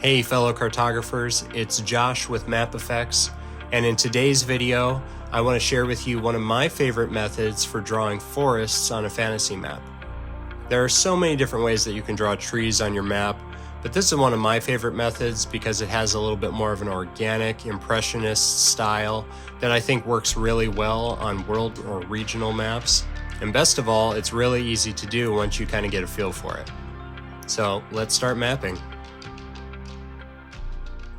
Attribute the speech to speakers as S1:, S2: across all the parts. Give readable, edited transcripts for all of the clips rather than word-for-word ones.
S1: Hey fellow cartographers, it's Josh with Map Effects, and in today's video, I want to share with you one of my favorite methods for drawing forests on a fantasy map. There are so many different ways that you can draw trees on your map, but this is one of my favorite methods because it has a little bit more of an organic, impressionist style that I think works really well on world or regional maps. And best of all, it's really easy to do once you kind of get a feel for it. So let's start mapping.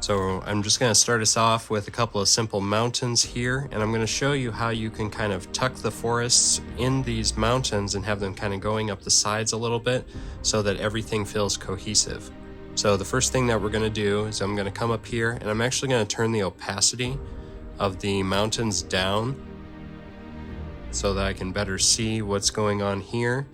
S1: So I'm just going to start us off with a couple of simple mountains here, and I'm going to show you how you can kind of tuck the forests in these mountains and have them kind of going up the sides a little bit so that everything feels cohesive. So the first thing that we're going to do is I'm going to come up here and I'm actually going to turn the opacity of the mountains down so that I can better see what's going on here,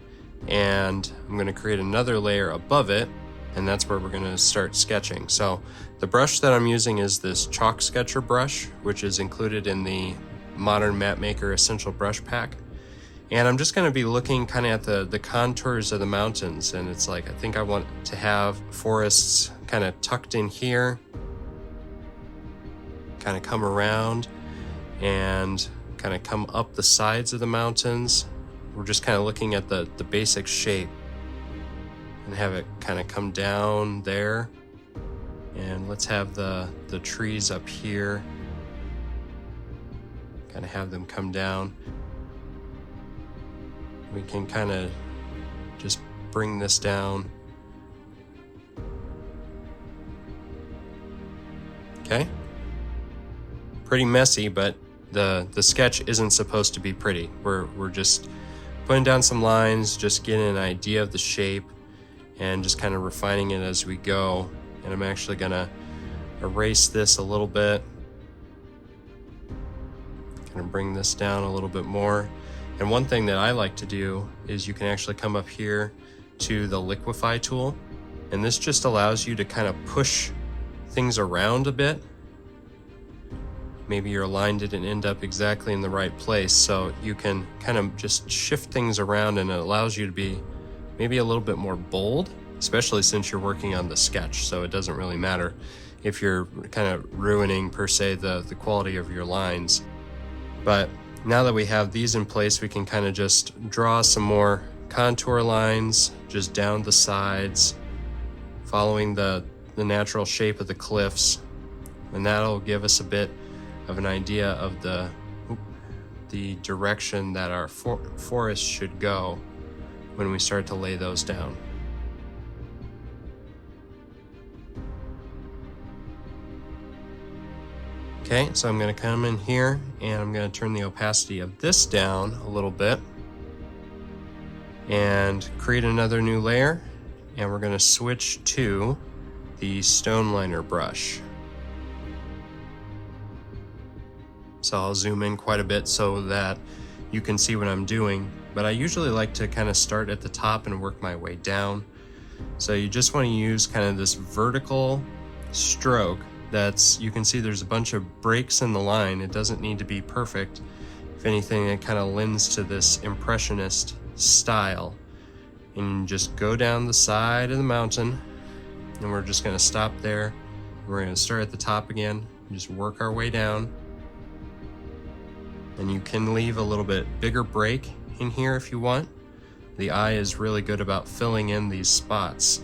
S1: and I'm going to create another layer above it, and that's where we're going to start sketching. So the brush that I'm using is this chalk sketcher brush, which is included in the Modern Mapmaker Essential Brush Pack. And I'm just going to be looking kind of at the contours of the mountains, and it's like I think I want to have forests kind of tucked in here, kind of come around and kind of come up the sides of the mountains. We're just kind of looking at the basic shape and have it kind of come down there. And let's have the trees up here, kind of have them come down. We can kind of just bring this down. Okay. Pretty messy, but the sketch isn't supposed to be pretty. We're just putting down some lines, just getting an idea of the shape and just kind of refining it as we go. And I'm actually gonna erase this a little bit. Gonna bring this down a little bit more. And one thing that I like to do is you can actually come up here to the liquify tool, and this just allows you to kind of push things around a bit. Maybe your line didn't end up exactly in the right place, so you can kind of just shift things around, and it allows you to be maybe a little bit more bold, especially since you're working on the sketch. So it doesn't really matter if you're kind of ruining per se the quality of your lines. But now that we have these in place, we can kind of just draw some more contour lines just down the sides, following the natural shape of the cliffs, and that'll give us a bit of an idea of the direction that our forest should go when we start to lay those down. Okay, so I'm going to come in here and I'm going to turn the opacity of this down a little bit and create another new layer, and we're going to switch to the stone liner brush. So I'll zoom in quite a bit so that you can see what I'm doing, but I usually like to kind of start at the top and work my way down. So you just want to use kind of this vertical stroke. You can see there's a bunch of breaks in the line. It doesn't need to be perfect. If anything, it kind of lends to this impressionist style. And you just go down the side of the mountain, and we're just going to stop there. We're going to start at the top again, and just work our way down. And you can leave a little bit bigger break in here if you want. The eye is really good about filling in these spots.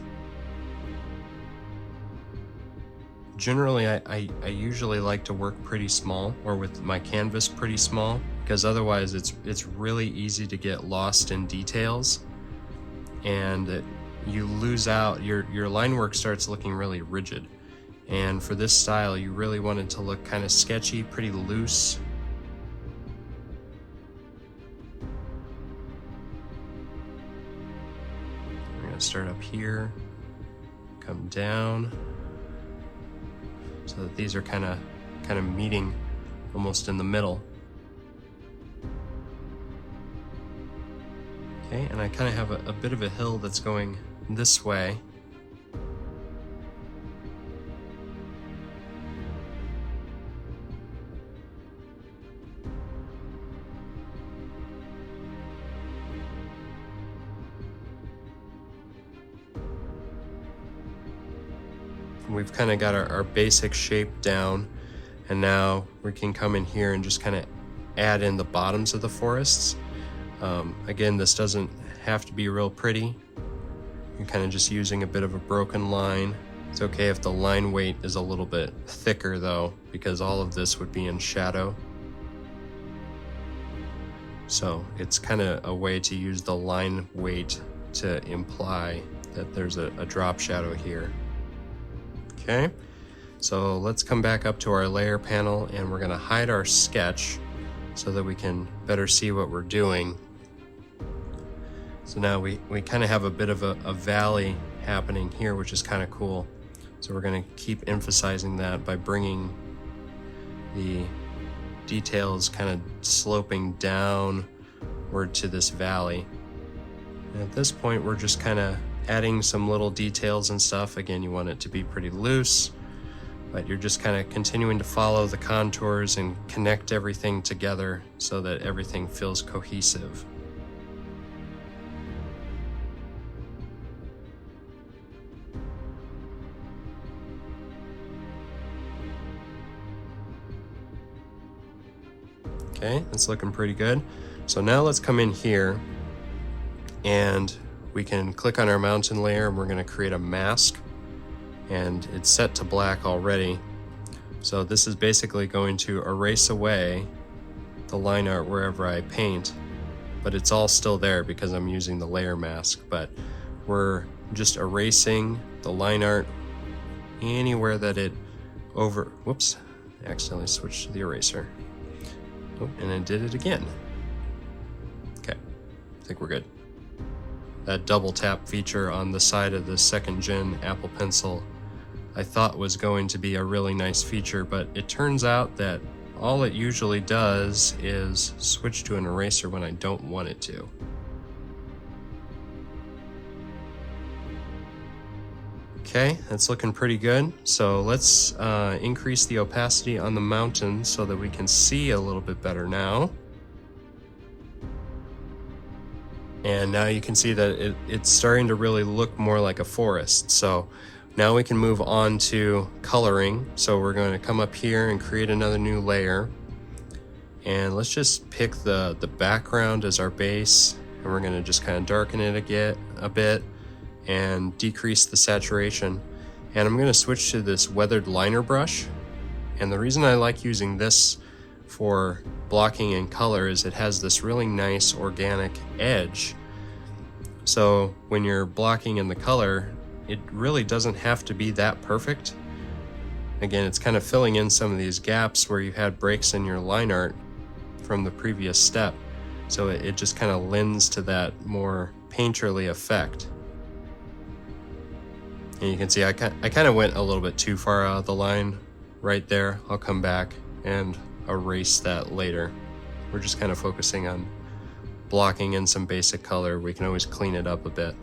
S1: Generally, I usually like to work pretty small, or with my canvas pretty small, because otherwise it's really easy to get lost in details, and you lose out. Your line work starts looking really rigid. And for this style, you really want it to look kind of sketchy, pretty loose. We're gonna start up here, come down, so that these are kind of meeting almost in the middle. Okay, and I kind of have a bit of a hill that's going this way. we've kind of got our basic shape down, and now we can come in here and just kind of add in the bottoms of the forests. Again, this doesn't have to be real pretty. You're kind of just using a bit of a broken line. It's okay if the line weight is a little bit thicker though, because all of this would be in shadow. So it's kind of a way to use the line weight to imply that there's a drop shadow here. Okay, so let's come back up to our layer panel, and we're going to hide our sketch so that we can better see what we're doing. So now we kind of have a bit of a valley happening here, which is kind of cool. So we're going to keep emphasizing that by bringing the details kind of sloping downward to this valley. And at this point, we're just kind of adding some little details and stuff. Again, you want it to be pretty loose, but you're just kind of continuing to follow the contours and connect everything together so that everything feels cohesive. Okay, that's looking pretty good. So now let's come in here and we can click on our mountain layer, and we're going to create a mask, and it's set to black already. So this is basically going to erase away the line art wherever I paint, but it's all still there because I'm using the layer mask. But we're just erasing the line art anywhere that it whoops, I accidentally switched to the eraser. Oh, and I did it again. Okay, I think we're good. That double tap feature on the side of the second gen Apple Pencil I thought was going to be a really nice feature, but it turns out that all it usually does is switch to an eraser when I don't want it to. Okay, that's looking pretty good. So let's increase the opacity on the mountain so that we can see a little bit better now. And now you can see that it's starting to really look more like a forest. So now we can move on to coloring. So we're going to come up here and create another new layer. And let's just pick the background as our base. And we're going to just kind of darken it a bit and decrease the saturation. And I'm going to switch to this weathered liner brush. And the reason I like using this for blocking in color is it has this really nice organic edge. So when you're blocking in the color, it really doesn't have to be that perfect. Again, it's kind of filling in some of these gaps where you had breaks in your line art from the previous step. So it just kind of lends to that more painterly effect. And you can see I kind of went a little bit too far out of the line right there. I'll come back and erase that later. We're just kind of focusing on blocking in some basic color. We can always clean it up a bit.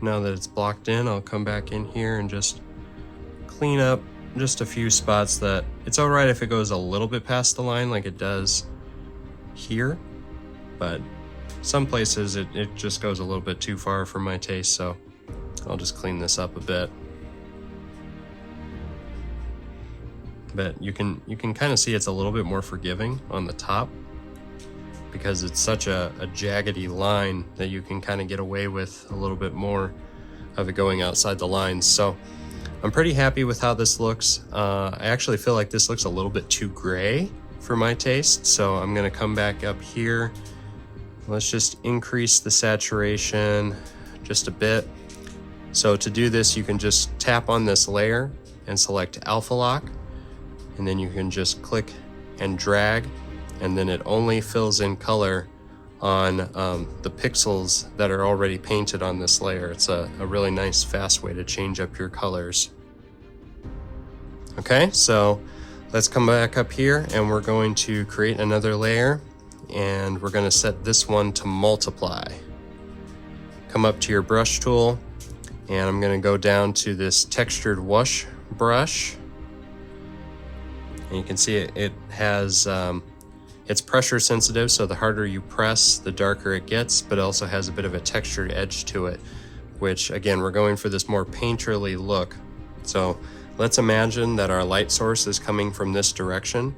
S1: Now that it's blocked in, I'll come back in here and just clean up just a few spots that it's all right if it goes a little bit past the line like it does here, but some places it just goes a little bit too far for my taste, so I'll just clean this up a bit. But you can kind of see it's a little bit more forgiving on the top because it's such a jaggedy line that you can kind of get away with a little bit more of it going outside the lines. So I'm pretty happy with how this looks. I actually feel like this looks a little bit too gray for my taste, so I'm going to come back up here. Let's just increase the saturation just a bit. So to do this, you can just tap on this layer and select Alpha Lock, and then you can just click and drag, and then it only fills in color on the pixels that are already painted on this layer. It's a really nice, fast way to change up your colors. Okay, so let's come back up here and we're going to create another layer, and we're going to set this one to multiply. Come up to your brush tool, and I'm going to go down to this textured wash brush, And you can see it has, it's pressure sensitive, so the harder you press, the darker it gets, but it also has a bit of a textured edge to it, which again, we're going for this more painterly look. So let's imagine that our light source is coming from this direction,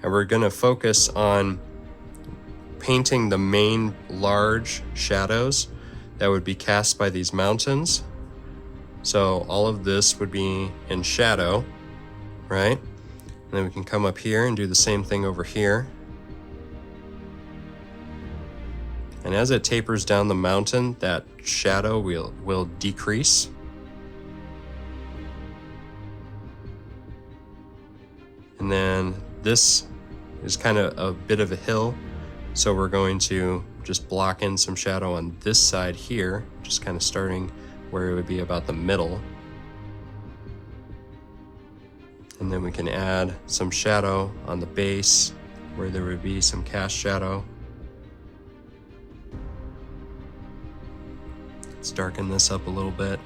S1: and we're gonna focus on painting the main large shadows that would be cast by these mountains. So all of this would be in shadow, right? And then we can come up here and do the same thing over here. And as it tapers down the mountain, that shadow will decrease. And then this is kind of a bit of a hill, so we're going to just block in some shadow on this side here, just kind of starting where it would be about the middle. And then we can add some shadow on the base where there would be some cast shadow. Let's darken this up a little bit.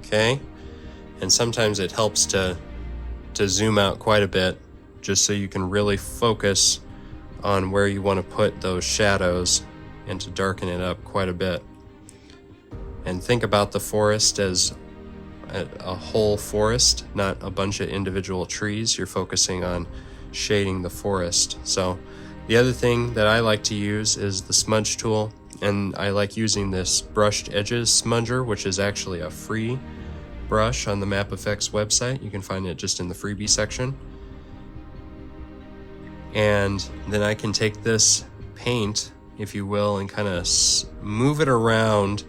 S1: Okay, and sometimes it helps to zoom out quite a bit, just so you can really focus on where you want to put those shadows and to darken it up quite a bit. And think about the forest as a whole forest, not a bunch of individual trees. You're focusing on shading the forest. So the other thing that I like to use is the smudge tool, and I like using this brushed edges smudger, which is actually a free brush on the Map Effects website. You can find it just in the freebie section. And then I can take this paint, if you will, and kind of move it around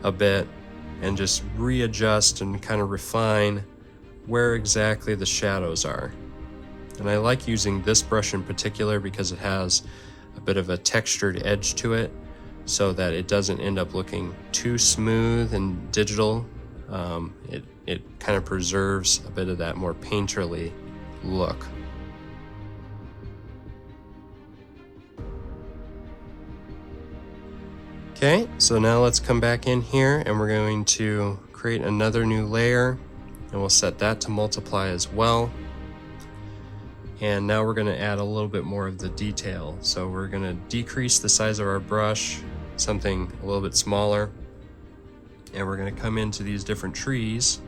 S1: a bit and just readjust and kind of refine where exactly the shadows are. And I like using this brush in particular because it has a bit of a textured edge to it, so that it doesn't end up looking too smooth and digital. It kind of preserves a bit of that more painterly look. Okay, so now let's come back in here and we're going to create another new layer, and we'll set that to multiply as well. And now we're going to add a little bit more of the detail. So we're going to decrease the size of our brush, something a little bit smaller, and we're going to come into these different trees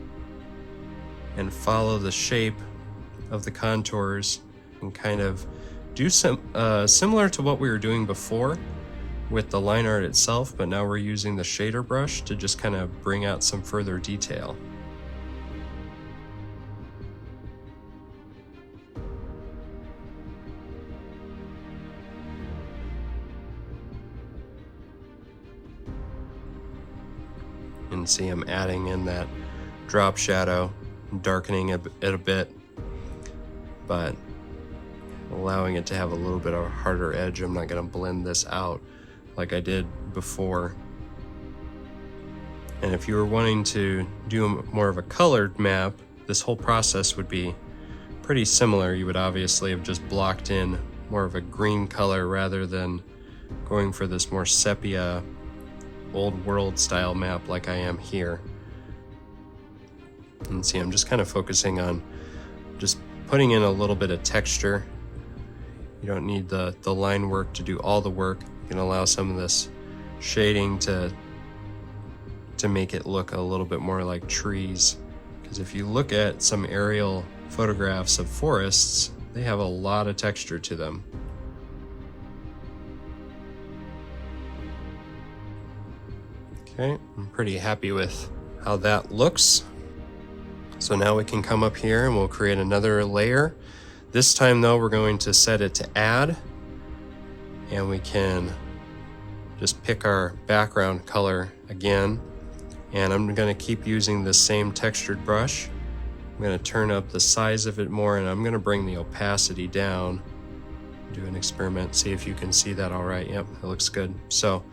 S1: and follow the shape of the contours and kind of do some similar to what we were doing before with the line art itself, but now we're using the shader brush to just kind of bring out some further detail. And see, I'm adding in that drop shadow, darkening it a bit, but allowing it to have a little bit of a harder edge. I'm not going to blend this out like I did before. And if you were wanting to do more of a colored map, this whole process would be pretty similar. You would obviously have just blocked in more of a green color rather than going for this more sepia, old world style map like I am here. And see, I'm just kind of focusing on just putting in a little bit of texture. You don't need the line work to do all the work. You can allow some of this shading to make it look a little bit more like trees. Because if you look at some aerial photographs of forests, they have a lot of texture to them. Okay, I'm pretty happy with how that looks. So now we can come up here and we'll create another layer. This time though, we're going to set it to add, and we can just pick our background color again. And I'm going to keep using the same textured brush. I'm going to turn up the size of it more, and I'm going to bring the opacity down. Do an experiment, see if you can see that all right. Yep, it looks good. So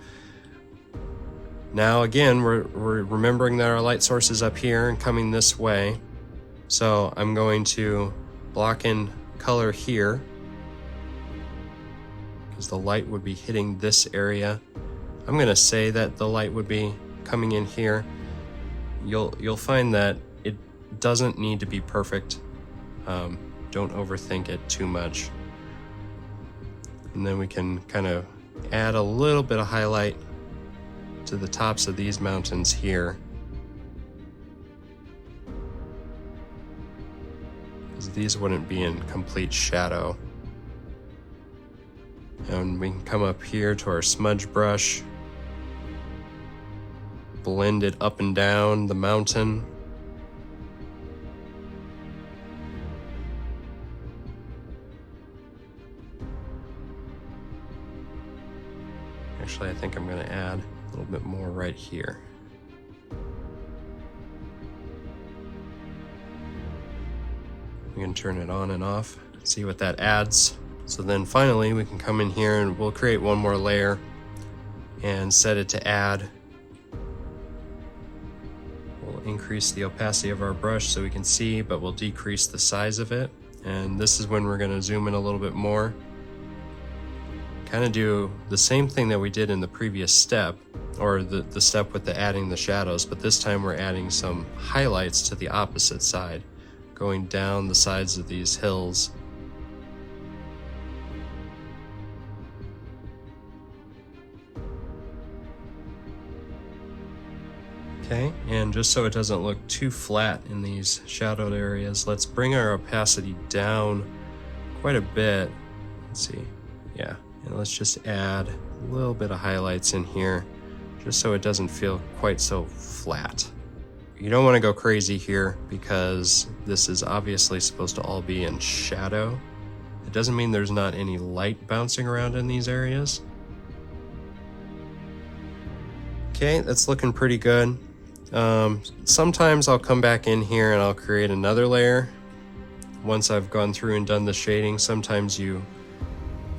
S1: now again, we're remembering that our light source is up here and coming this way. So I'm going to block in color here, because the light would be hitting this area. I'm going to say that the light would be coming in here. You'll find that It doesn't need to be perfect. Don't overthink it too much. And then we can kind of add a little bit of highlight to the tops of these mountains here, because these wouldn't be in complete shadow. And we can come up here to our smudge brush, blend it up and down the mountain. Actually, I think I'm going to add a little bit more right here. We can turn it on and off, see what that adds. So then finally we can come in here and we'll create one more layer and set it to add. We'll increase the opacity of our brush so we can see, but we'll decrease the size of it. And this is when we're going to zoom in a little bit more. Kind of do the same thing that we did in the previous step, or the step with the adding the shadows, but this time we're adding some highlights to the opposite side, going down the sides of these hills. Okay, and just so it doesn't look too flat in these shadowed areas, let's bring our opacity down quite a bit. Let's see, yeah, and let's just add a little bit of highlights in here, just so it doesn't feel quite so flat. You don't want to go crazy here because this is obviously supposed to all be in shadow. It doesn't mean there's not any light bouncing around in these areas. Okay, that's looking pretty good. Sometimes I'll come back in here and I'll create another layer once I've gone through and done the shading. Sometimes you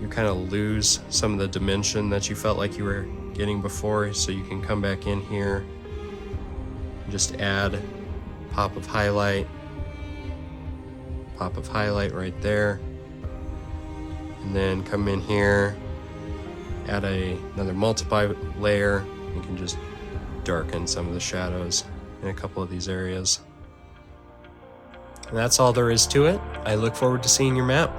S1: kind of lose some of the dimension that you felt like you were getting before, so you can come back in here and just add a pop of highlight right there, and then come in here, add another multiply layer. You can just darken some of the shadows in a couple of these areas. And that's all there is to it. I look forward to seeing your map.